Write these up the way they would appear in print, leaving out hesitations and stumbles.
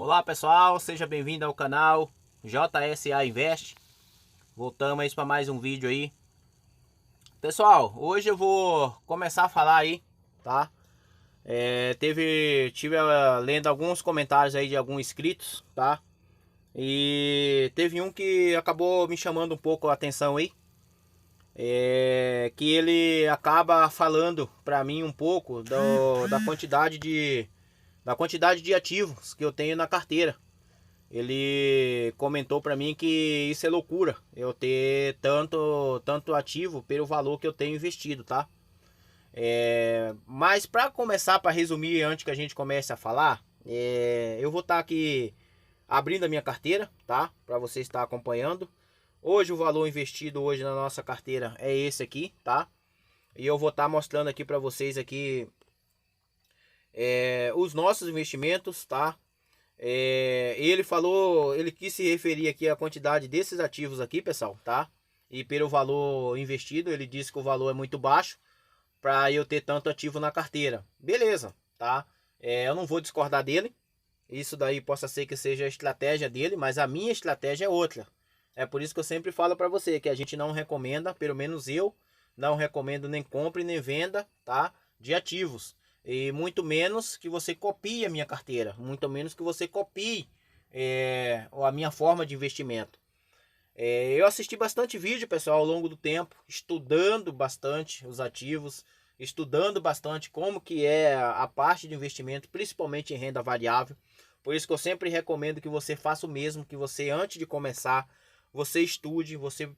Olá pessoal, seja bem-vindo ao canal JSA Invest. Voltamos aí para mais um vídeo aí. Pessoal, hoje eu vou começar a falar aí, tá? Tive lendo alguns comentários aí de alguns inscritos, tá? E teve um que acabou me chamando um pouco a atenção aí. Que ele acaba falando para mim um pouco da quantidade de ativos que eu tenho na carteira. Ele comentou para mim que isso é loucura, eu ter tanto ativo pelo valor que eu tenho investido, tá? Mas para começar, para resumir, antes que a gente comece a falar, eu vou estar aqui abrindo a minha carteira, tá? Para você estar acompanhando. Hoje o valor investido hoje na nossa carteira é esse aqui, tá? E eu vou estar mostrando aqui para vocês aqui os nossos investimentos, tá? Ele quis se referir aqui à quantidade desses ativos aqui, pessoal, tá? E pelo valor investido, ele disse que o valor é muito baixo para eu ter tanto ativo na carteira. Beleza, tá? Eu não vou discordar dele. Isso daí possa ser que seja a estratégia dele, mas a minha estratégia é outra. É por isso que eu sempre falo para você que a gente não recomenda, pelo menos eu não recomendo nem compra e nem venda, tá? De ativos. E muito menos que você copie a minha carteira, muito menos que você copie a minha forma de investimento. Eu assisti bastante vídeo, pessoal, ao longo do tempo, estudando bastante os ativos, estudando bastante como que é a parte de investimento, principalmente em renda variável. Por isso que eu sempre recomendo que você faça o mesmo, que você antes de começar, você estude, você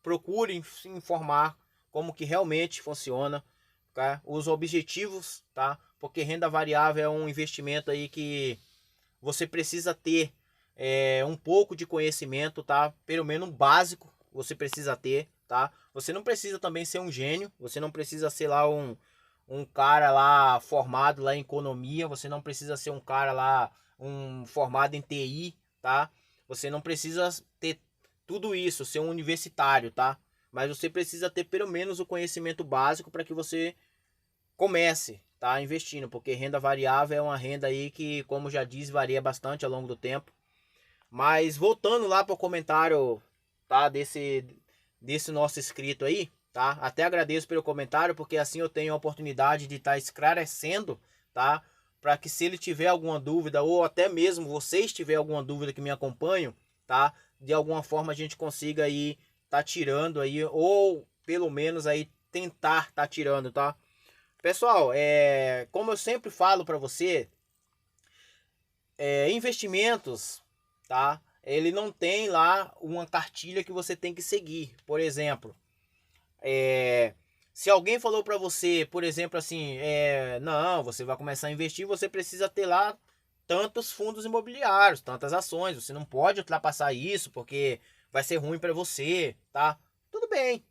procure se informar como que realmente funciona, tá? Os objetivos, tá? Porque renda variável é um investimento aí que você precisa ter um pouco de conhecimento, tá? Pelo menos básico você precisa ter, tá? Você não precisa também ser um gênio, você não precisa ser lá um cara lá formado lá em economia, você não precisa ser um cara lá formado em TI, tá? Você não precisa ter tudo isso, ser um universitário, tá? Mas você precisa ter pelo menos o conhecimento básico para que você comece, tá, investindo, porque renda variável é uma renda aí que, como já disse, varia bastante ao longo do tempo. Mas voltando lá para o comentário, tá, desse nosso inscrito aí, tá? Até agradeço pelo comentário, porque assim eu tenho a oportunidade de estar esclarecendo, tá? Para que se ele tiver alguma dúvida, ou até mesmo vocês tiver alguma dúvida que me acompanham, tá? De alguma forma a gente consiga aí tá tirando aí, ou pelo menos aí tentar tá tirando, tá? Pessoal, como eu sempre falo para você, investimentos, tá? Ele não tem lá uma cartilha que você tem que seguir. Por exemplo, se alguém falou para você, por exemplo, assim, não, você vai começar a investir, você precisa ter lá tantos fundos imobiliários, tantas ações. Você não pode ultrapassar isso porque vai ser ruim para você, tá? Tudo bem.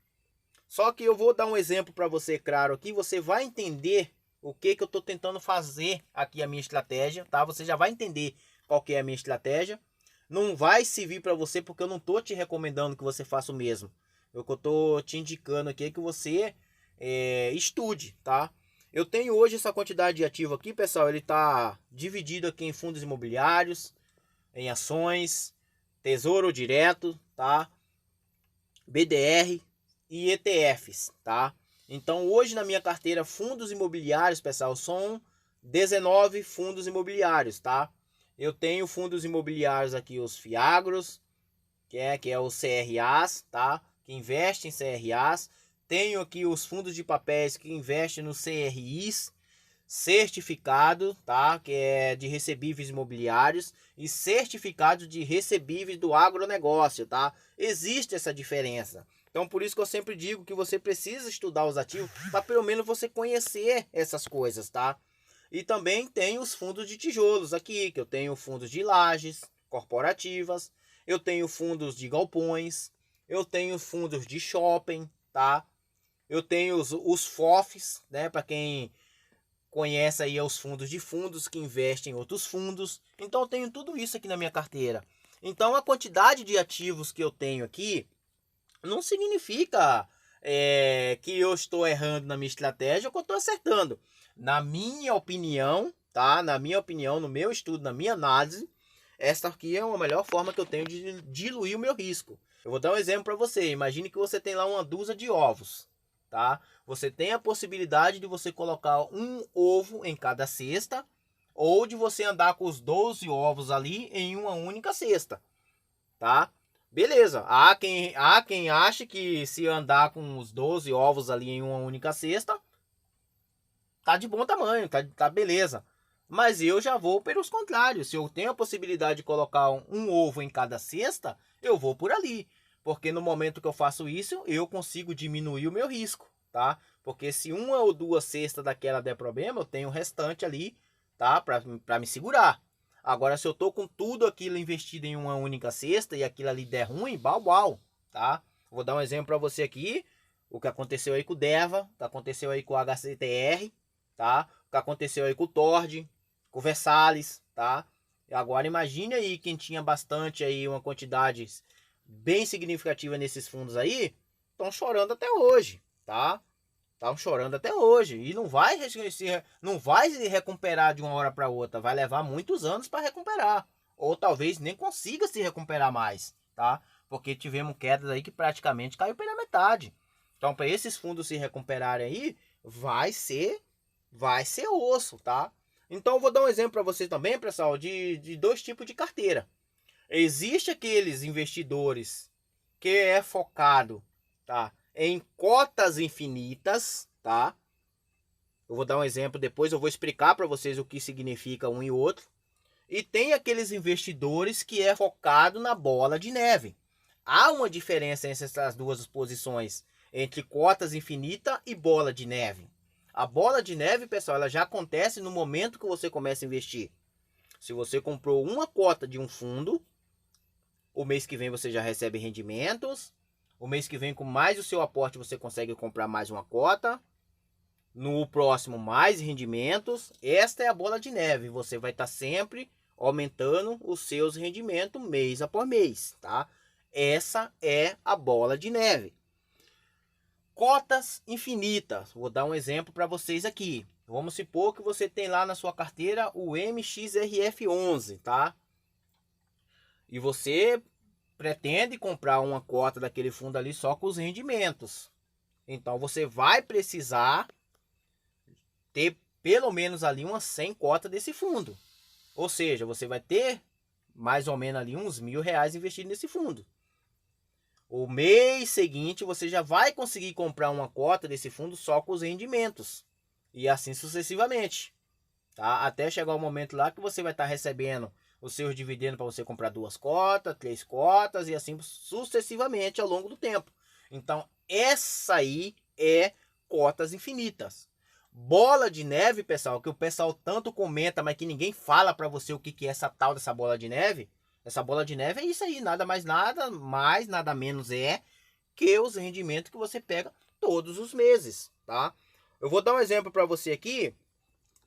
Só que eu vou dar um exemplo para você, claro, aqui. Você vai entender o que eu estou tentando fazer aqui, a minha estratégia, tá? Você já vai entender qual que é a minha estratégia. Não vai servir para você porque eu não estou te recomendando que você faça o mesmo. O que eu estou te indicando aqui é que você estude, tá? Eu tenho hoje essa quantidade de ativo aqui, pessoal. Ele está dividido aqui em fundos imobiliários, em ações, tesouro direto, tá? BDR e ETFs, tá? Então hoje na minha carteira fundos imobiliários, pessoal, são 19 fundos imobiliários, tá? Eu tenho fundos imobiliários aqui, os Fiagros, que é os CRAs, tá? Que investe em CRAs. Tenho aqui os fundos de papéis que investem nos CRIs, certificado, tá? Que é de recebíveis imobiliários, e certificado de recebíveis do agronegócio, tá? Existe essa diferença. Então por isso que eu sempre digo que você precisa estudar os ativos para pelo menos você conhecer essas coisas, tá? E também tem os fundos de tijolos aqui, que eu tenho fundos de lajes corporativas, eu tenho fundos de galpões, eu tenho fundos de shopping, tá? Eu tenho os FOFs, né, para quem conhece aí os fundos de fundos que investem em outros fundos. Então eu tenho tudo isso aqui na minha carteira. Então a quantidade de ativos que eu tenho aqui não significa que eu estou errando na minha estratégia ou que eu estou acertando. Na minha opinião, tá? Na minha opinião, no meu estudo, na minha análise, esta aqui é uma melhor forma que eu tenho de diluir o meu risco. Eu vou dar um exemplo para você. Imagine que você tem lá uma dúzia de ovos, tá? Você tem a possibilidade de você colocar um ovo em cada cesta, ou de você andar com os 12 ovos ali em uma única cesta, tá? Beleza. Há quem ache que se andar com os 12 ovos ali em uma única cesta, tá de bom tamanho, tá beleza. Mas eu já vou pelos contrários. Se eu tenho a possibilidade de colocar um ovo em cada cesta, eu vou por ali. Porque no momento que eu faço isso, eu consigo diminuir o meu risco, tá? Porque se uma ou duas cestas daquela der problema, eu tenho o restante ali, tá? Para me segurar. Agora, se eu tô com tudo aquilo investido em uma única cesta e aquilo ali der ruim, bau, tá? Vou dar um exemplo para você aqui. O que aconteceu aí com o Deva, o que aconteceu aí com o HCTR, tá? O que aconteceu aí com o Tord, com o Versalhes, tá? Agora imagine aí quem tinha bastante aí, uma quantidade bem significativa nesses fundos aí, estão chorando até hoje, tá? Estão chorando até hoje e não vai se recuperar de uma hora para outra, vai levar muitos anos para recuperar, ou talvez nem consiga se recuperar mais, tá? Porque tivemos quedas aí que praticamente caiu pela metade. Então, para esses fundos se recuperarem aí, vai ser osso, tá? Então, eu vou dar um exemplo para vocês também, pessoal, de dois tipos de carteira. Existe aqueles investidores que é focado, tá, em cotas infinitas, tá? Eu vou dar um exemplo depois, eu vou explicar para vocês o que significa um e outro. E tem aqueles investidores que é focado na bola de neve. Há uma diferença entre essas duas posições, entre cotas infinita e bola de neve. A bola de neve, pessoal, ela já acontece no momento que você começa a investir. Se você comprou uma cota de um fundo, o mês que vem você já recebe rendimentos. O mês que vem, com mais o seu aporte, você consegue comprar mais uma cota. No próximo, mais rendimentos. Esta é a bola de neve. Você vai estar sempre aumentando os seus rendimentos mês após mês, tá? Essa é a bola de neve. Cotas infinitas. Vou dar um exemplo para vocês aqui. Vamos supor que você tem lá na sua carteira o MXRF11, tá? E você pretende comprar uma cota daquele fundo ali só com os rendimentos. Então você vai precisar ter pelo menos ali umas 100 cotas desse fundo. Ou seja, você vai ter mais ou menos ali uns R$1.000 investido nesse fundo. O mês seguinte você já vai conseguir comprar uma cota desse fundo só com os rendimentos. E assim sucessivamente. Tá? Até chegar o momento lá que você vai estar recebendo os seus dividendos para você comprar 2 cotas, 3 cotas e assim sucessivamente ao longo do tempo. Então, essa aí é cotas infinitas. Bola de neve, pessoal, que o pessoal tanto comenta, mas que ninguém fala para você o que é essa tal dessa bola de neve. Essa bola de neve é isso aí, nada nada menos é que os rendimentos que você pega todos os meses, tá? Eu vou dar um exemplo para você aqui.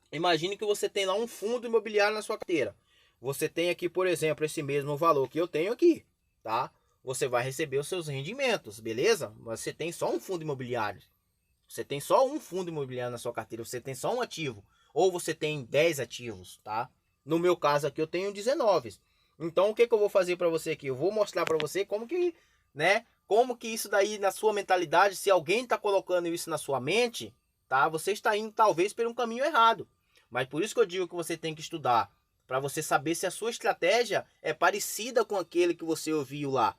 Imagine que você tem lá um fundo imobiliário na sua carteira. Você tem aqui, por exemplo, esse mesmo valor que eu tenho aqui, tá? Você vai receber os seus rendimentos, beleza? Mas você tem só um fundo imobiliário. Você tem só um fundo imobiliário na sua carteira, você tem só um ativo. Ou você tem 10 ativos, tá? No meu caso aqui eu tenho 19. Então o que eu vou fazer para você aqui? Eu vou mostrar para você como que, né? Como que isso daí na sua mentalidade, se alguém está colocando isso na sua mente, tá? Você está indo talvez por um caminho errado. Mas por isso que eu digo que você tem que estudar, para você saber se a sua estratégia é parecida com aquele que você ouviu lá,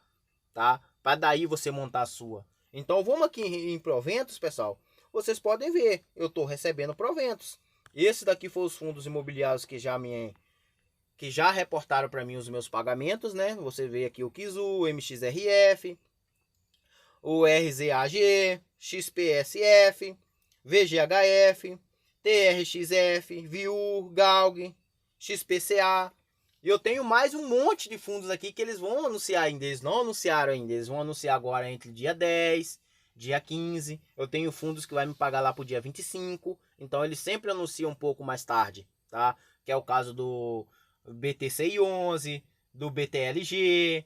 tá? Para daí você montar a sua. Então vamos aqui em proventos, pessoal. Vocês podem ver, eu estou recebendo proventos. Esse daqui foi os fundos imobiliários que já reportaram para mim os meus pagamentos, né? Você vê aqui o Kizu, o MXRF, o RZAG, XPSF, VGHF, TRXF, VIUR, GALG, XPCA. E eu tenho mais um monte de fundos aqui que eles vão anunciar ainda. Eles não anunciaram ainda. Eles vão anunciar agora entre dia 10, dia 15. Eu tenho fundos que vai me pagar lá pro dia 25. Então eles sempre anunciam um pouco mais tarde, tá? Que é o caso do BTCI11, do BTLG,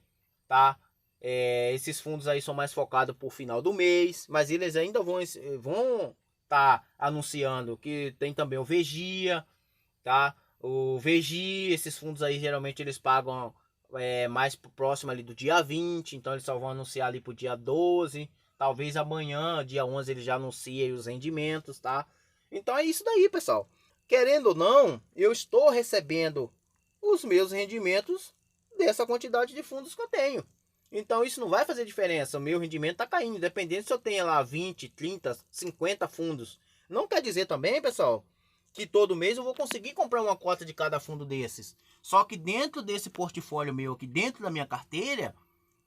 tá? Esses fundos aí são mais focados pro final do mês. Mas eles ainda vão tá anunciando que tem também o Vegia, tá? o VG, esses fundos aí geralmente eles pagam mais próximo ali do dia 20, então eles só vão anunciar ali pro dia 12, talvez amanhã, dia 11, eles já anunciem os rendimentos, tá? Então é isso daí, pessoal. Querendo ou não, eu estou recebendo os meus rendimentos dessa quantidade de fundos que eu tenho. Então isso não vai fazer diferença, o meu rendimento está caindo, independente se eu tenha lá 20, 30, 50 fundos. Não quer dizer também, pessoal, que todo mês eu vou conseguir comprar uma cota de cada fundo desses. Só que dentro desse portfólio meu aqui, dentro da minha carteira,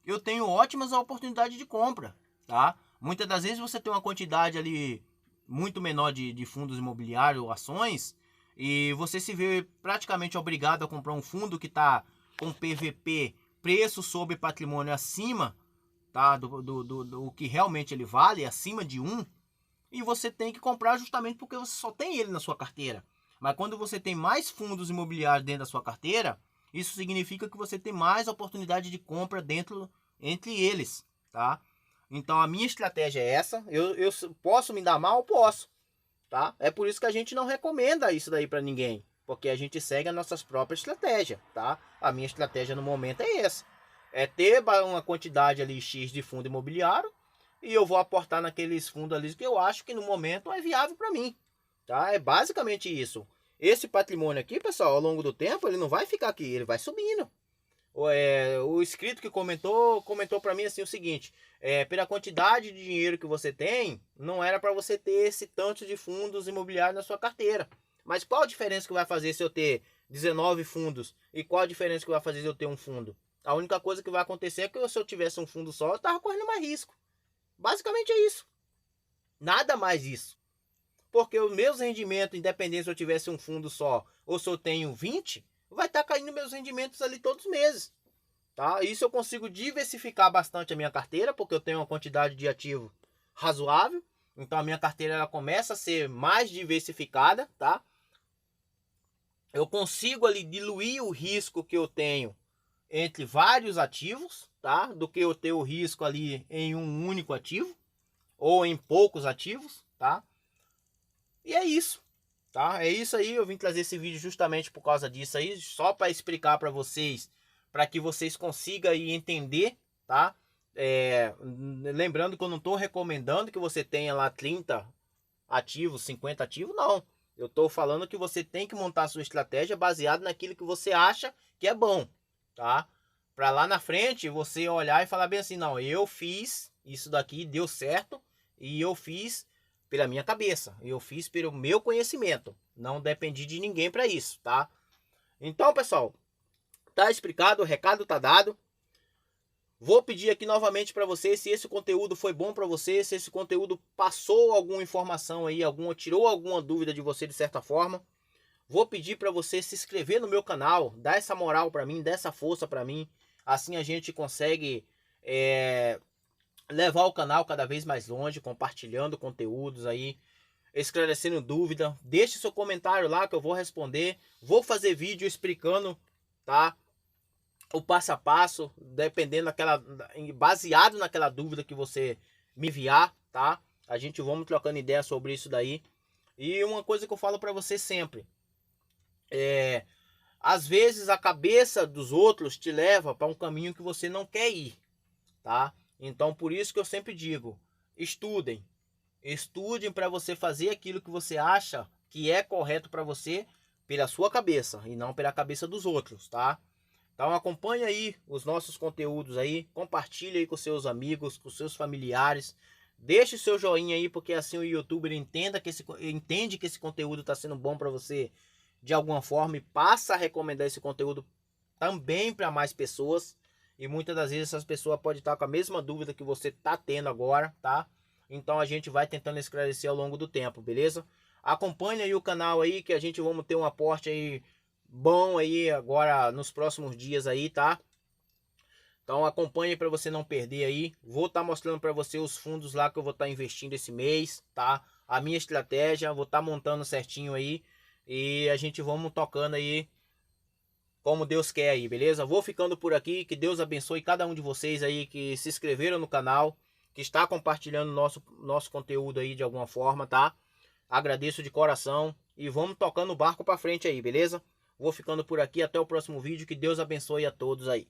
eu tenho ótimas oportunidades de compra, tá? Muitas das vezes você tem uma quantidade ali muito menor de fundos imobiliários ou ações e você se vê praticamente obrigado a comprar um fundo que está com PVP, preço sobre patrimônio acima, tá? do que realmente ele vale, acima de 1, e você tem que comprar justamente porque você só tem ele na sua carteira. Mas quando você tem mais fundos imobiliários dentro da sua carteira, isso significa que você tem mais oportunidade de compra dentro entre eles, tá? Então a minha estratégia é essa. Eu posso me dar mal? Posso, tá? É por isso que a gente não recomenda isso daí para ninguém, porque a gente segue as nossas próprias estratégias, tá? A minha estratégia no momento é essa. É ter uma quantidade ali X de fundo imobiliário e eu vou aportar naqueles fundos ali que eu acho que no momento é viável para mim, tá? É basicamente isso. Esse patrimônio aqui, pessoal, ao longo do tempo, ele não vai ficar aqui, ele vai subindo. O inscrito que comentou para mim assim o seguinte: pela quantidade de dinheiro que você tem, não era para você ter esse tanto de fundos imobiliários na sua carteira. Mas qual a diferença que vai fazer se eu ter 19 fundos? E qual a diferença que vai fazer se eu ter um fundo? A única coisa que vai acontecer é que se eu tivesse um fundo só, eu tava correndo mais risco. Basicamente é isso. Nada mais isso. Porque os meus rendimentos, independente se eu tivesse um fundo só ou se eu tenho 20, vai estar caindo meus rendimentos ali todos os meses. Tá? Isso eu consigo diversificar bastante a minha carteira, porque eu tenho uma quantidade de ativo razoável. Então a minha carteira ela começa a ser mais diversificada, tá? Eu consigo ali diluir o risco que eu tenho entre vários ativos, tá? Do que eu ter o risco ali em um único ativo ou em poucos ativos, tá? E é isso, tá? É isso aí, eu vim trazer esse vídeo justamente por causa disso aí, só para explicar para vocês, para que vocês consigam aí entender, tá? Lembrando que eu não estou recomendando que você tenha lá 30 ativos, 50 ativos, não. Eu estou falando que você tem que montar a sua estratégia baseado naquilo que você acha que é bom, tá? Para lá na frente você olhar e falar bem assim, não, eu fiz isso daqui, deu certo, e eu fiz pela minha cabeça, eu fiz pelo meu conhecimento, não dependi de ninguém para isso, tá? Então, pessoal, tá explicado, o recado tá dado. Vou pedir aqui novamente para você, se esse conteúdo foi bom para você, se esse conteúdo passou alguma informação aí, tirou alguma dúvida de você de certa forma. Vou pedir para você se inscrever no meu canal, dar essa moral para mim, dar essa força para mim. Assim a gente consegue levar o canal cada vez mais longe, compartilhando conteúdos aí, esclarecendo dúvida. Deixe seu comentário lá que eu vou responder. Vou fazer vídeo explicando, tá? O passo a passo, dependendo baseado naquela dúvida que você me enviar, tá? A gente vamos trocando ideia sobre isso daí. E uma coisa que eu falo para você sempre, às vezes a cabeça dos outros te leva para um caminho que você não quer ir, tá? Então por isso que eu sempre digo, estudem para você fazer aquilo que você acha que é correto para você pela sua cabeça e não pela cabeça dos outros, tá? Então acompanha aí os nossos conteúdos aí, compartilha aí com seus amigos, com seus familiares, deixe o seu joinha aí, porque assim o YouTuber entende que esse conteúdo está sendo bom para você de alguma forma e passa a recomendar esse conteúdo também para mais pessoas. E muitas das vezes essas pessoas podem estar com a mesma dúvida que você está tendo agora, tá? Então a gente vai tentando esclarecer ao longo do tempo, beleza? Acompanha aí o canal aí, que a gente vamos ter um aporte aí bom aí agora nos próximos dias aí, tá? Então acompanhe para você não perder aí. Vou estar mostrando para você os fundos lá que eu vou estar investindo esse mês, tá? A minha estratégia, vou estar montando certinho aí. E a gente vamos tocando aí como Deus quer aí, beleza? Vou ficando por aqui, que Deus abençoe cada um de vocês aí que se inscreveram no canal, que está compartilhando nosso conteúdo aí de alguma forma, tá? Agradeço de coração e vamos tocando o barco para frente aí, beleza? Vou ficando por aqui, até o próximo vídeo, que Deus abençoe a todos aí.